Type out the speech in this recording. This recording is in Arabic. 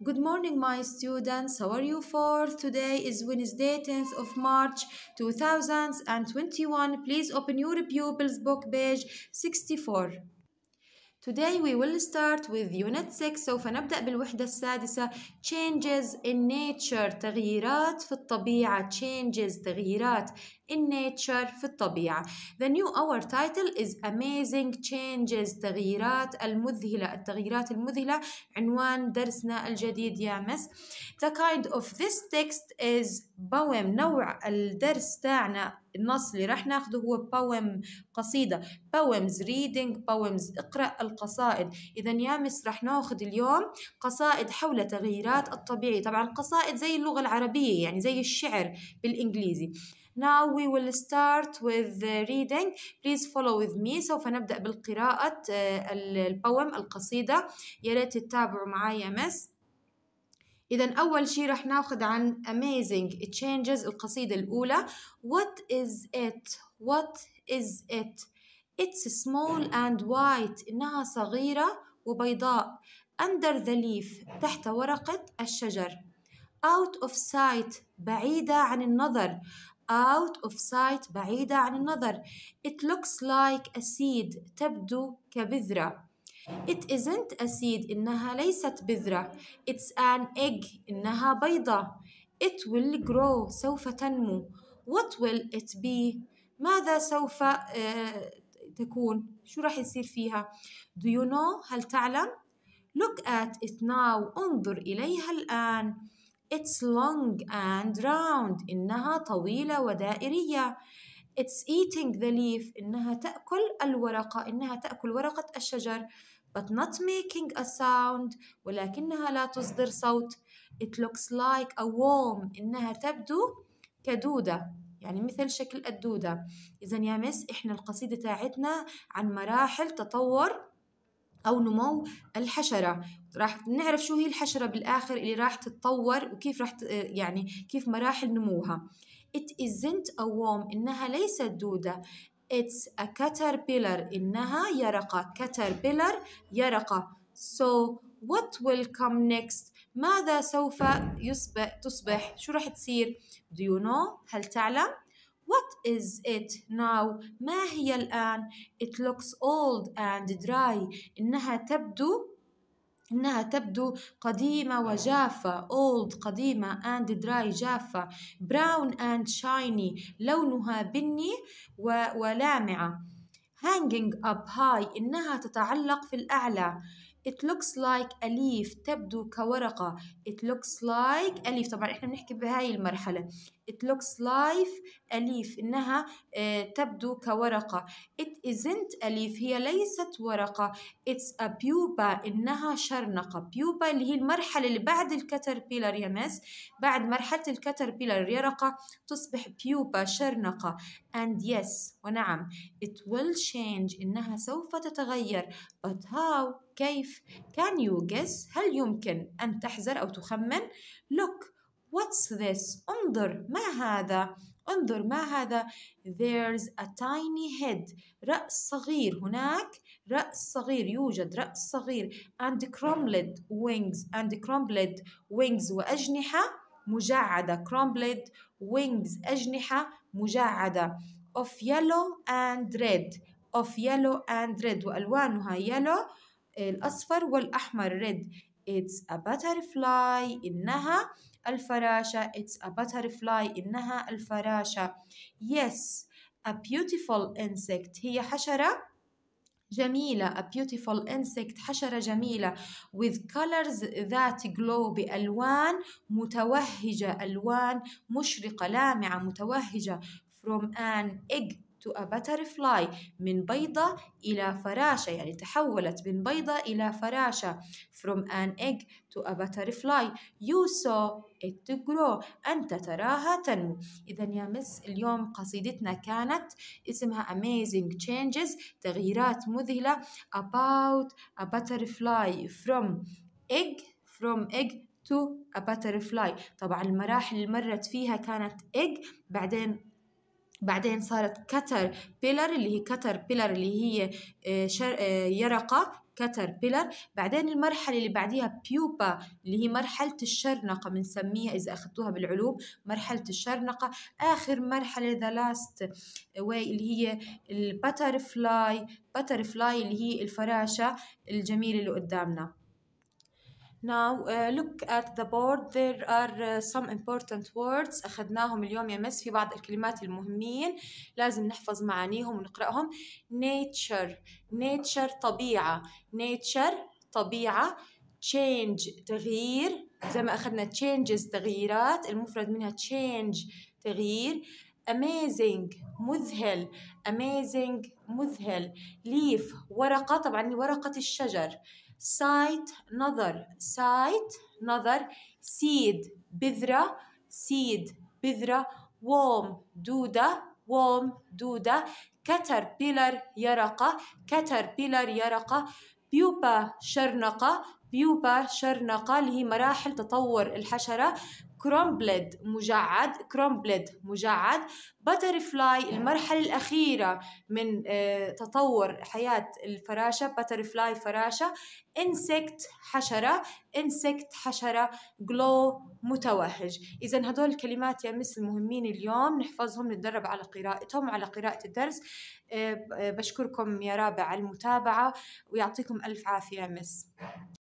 Good morning, my students. How are you for? Today is Wednesday, 10th of March, 2021. Please open your pupils book, page 64. Today we will start with Unit 6. سوف نبدأ بالوحدة السادسة. Changes in nature. تغييرات في الطبيعة. Changes. تغييرات in nature في الطبيعة. The new our title is Amazing Changes. تغييرات المذهلة. التغييرات المذهلة عنوان درسنا الجديد يا مس. The kind of this text is poem. نوع الدرس تاعنا النص اللي راح ناخده هو poem قصيدة. poems reading poems اقرأ القصائد. إذا يا مس راح ناخذ اليوم قصائد حول تغييرات الطبيعة. طبعا القصائد زي اللغة العربية يعني زي الشعر بالإنجليزي. Now we will start with reading. Please follow with me. سوف نبدأ بالقراءة البوم القصيدة. يا ريت تتابعوا معي يا مس. إذا أول شيء راح ناخذ عن amazing changes القصيدة الأولى. What is it? What is it? It's small and white. إنها صغيرة وبيضاء. Under the leaf. تحت ورقة الشجر. Out of sight. بعيدة عن النظر. Out of sight. بعيدة عن النظر. It looks like a seed. تبدو كبذرة. It isn't a seed. إنها ليست بذرة. It's an egg. إنها بيضة. It will grow. سوف تنمو. What will it be? ماذا سوف تكون؟ شو راح يصير فيها؟ Do you know? هل تعلم؟ Look at it now. انظر إليها الآن. It's long and round. إنها طويلة ودائرية. It's eating the leaf. إنها تأكل الورقة. إنها تأكل ورقة الشجر. But not making a sound. ولكنها لا تصدر صوت. It looks like a worm. إنها تبدو كدودة. يعني مثل شكل الدودة. إذا يا مس إحنا القصيدة تاعتنا عن مراحل تطور أو نمو الحشرة. راح نعرف شو هي الحشرة بالآخر اللي راح تتطور وكيف راح يعني كيف مراحل نموها. It isn't a worm. إنها ليست دودة. It's a caterpillar. إنها يرقة. caterpillar يرقة. So what will come next? ماذا سوف تصبح؟ شو راح تصير؟ Do you know? هل تعلم؟ What is it now? ما هي الآن؟ It looks old and dry. إنها تبدو قديمة وجافة. old قديمة and dry جافة. brown and shiny لونها بني ولامعة. hanging up high إنها تتعلق في الأعلى. It looks like a leaf. تبدو كورقة. It looks like a leaf. طبعا إحنا بنحكي بهاي المرحلة. It looks like a leaf. إنها تبدو كورقة. It isn't a leaf. هي ليست ورقة. It's a pupa. إنها شرنقة. pupa اللي هي المرحلة اللي بعد الكاتربيلر يا مس. بعد مرحلة الكاتربيلر يرقة تصبح pupa شرنقة. And yes ونعم it will change. إنها سوف تتغير. But how? كيف؟ Can you guess؟ هل يمكن أن تحذر أو تخمن؟ Look what's this؟ انظر ما هذا؟ انظر ما هذا؟ There's a tiny head. رأس صغير. هناك رأس صغير. يوجد رأس صغير. And crumpled wings. And crumpled wings وأجنحة مجعدة. crumpled wings أجنحة مجعدة. of yellow and red. of yellow and red وألوانها yellow الأصفر والأحمر red. It's a butterfly. إنها الفراشة. It's a butterfly. إنها الفراشة. Yes a beautiful insect. هي حشرة جميلة. a beautiful insect حشرة جميلة. with colors that glow بألوان متوهجة. ألوان مشرقة لامعة متوهجة. from an egg to a butterfly. من بيضة إلى فراشة. يعني تحولت من بيضة إلى فراشة. from an egg to a butterfly. you saw it grow. أنت تراها تنمو. إذا يا مس اليوم قصيدتنا كانت اسمها Amazing Changes. تغييرات مذهلة about a butterfly from egg to a butterfly. طبعا المراحل اللي مرت فيها كانت egg بعدين صارت caterpillar اللي هي يرقة. caterpillar. بعدين المرحلة اللي بعديها pupa اللي هي مرحلة الشرنقة بنسميها إذا أخذتوها بالعلوم مرحلة الشرنقة. آخر مرحلة the last way اللي هي الباترفلاي، باترفلاي اللي هي الفراشة الجميلة اللي قدامنا. Now look at the board. There are some important words أخذناهم اليوم يا مس. في بعض الكلمات المهمين لازم نحفظ معانيهم ونقرأهم. nature، nature طبيعة، nature طبيعة. change تغيير، زي ما أخذنا changes تغييرات، المفرد منها change تغيير. amazing مذهل، amazing مذهل. leaf ورقة، طبعا ورقة الشجر. sight نظر، sight نظر. seed بذرة، seed بذرة. worm دودة، worm دودة. caterpillar يرقة، caterpillar يرقة. pupa شرنقة، pupa شرنقة اللي هي مراحل تطور الحشرة. crumbled مجعد، crumbled مجعد. butterfly المرحلة الأخيرة من تطور حياة الفراشة، butterfly فراشة. insect حشرة، insect حشرة. glow متوهج. إذا هدول الكلمات يا مس المهمين اليوم نحفظهم، نتدرب على قراءتهم وعلى قراءة الدرس. بشكركم يا رابع على المتابعة ويعطيكم ألف عافية يا مس.